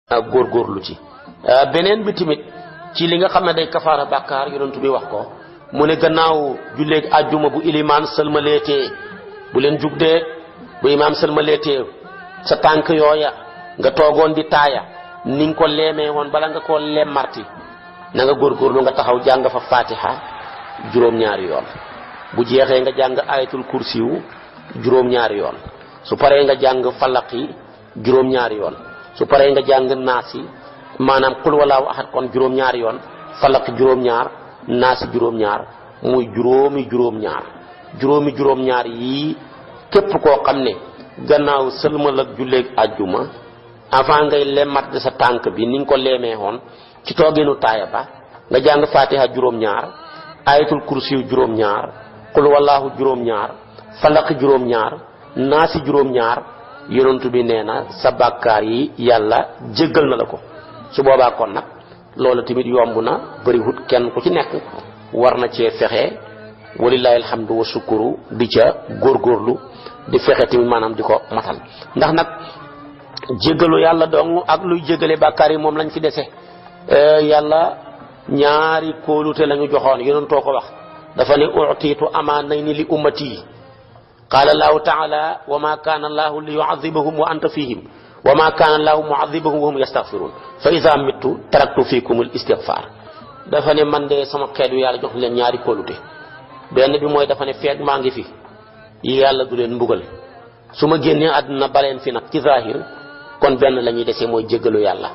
góorgóorlu ci beneen bi tamit ci li nga xam ne day kafaara bàkkaar yonent bi wax ko mu ne gannaaw julleeg àjjuma bu ilimaan sëlmaleetee bu leen jug dee bu imaam sëlmaleetee sa tànk yooya nga toogoon di taaya ni nga ko leemee woon bala nga koo lemmarti na nga góorgóorlu nga taxaw jàng fa fatiha juróom-ñaari yoon bu jeexee nga jàng ayatul kursiyu juróom-ñaari yoon su paree nga jàng falaqi juróom-ñaari yoon su paree nga jàng naasi maanaam qul walaahu ahad kon juróom-ñaari yoon falaqi juróom-ñaar naasi juróom-ñaar muy juróomi juróom-ñaar yii képp koo xam ne gannaaw sëlmal ak julleeg àjjuma avant ngay lemmat de sa tànk bi ni nga ko leemee woon ci tooginu taaya ba nga jàng fatiha juróom-ñaar ayatul kursiyu juróom-ñaar qul walaahu juróom-ñaar falaqi juróom-ñaar naasi juróom-ñaar yonent bi nee na sa bàkkaar yi yàlla jéggal na la ko su boobaa kon nag loolu tamit yomb na bëriwut kenn ku ci nekk war na cee fexe walillahi alhamdu wa sukuru di ca góorgóorlu di fexe tamit maanaam di ko matal ndax nag jéggalu yàlla dong ak luy jéggale bàkkaar yi moom lañ fi dese yàlla ñaari kóolute la ñu joxoon yonentoo ko wax dafa ne utiitu amaanayni li ummati qaala allahu taala wa ma kaana allahu li yuadibahum wa anta fihim wa ma kaana allahu muadibahum wa hum yastaghfirun fa ida mittu taraktu fikum al istighfar dafa ne man de sama xeet yu yàlla jox leen ñaari kóolute benn bi mooy dafa ne feeg maa ngi fi yàlla du leen mbugal su ma génnee àdduna baleen fi nag ci zahir kon benn la ñuy desee mooy jéggalu yàlla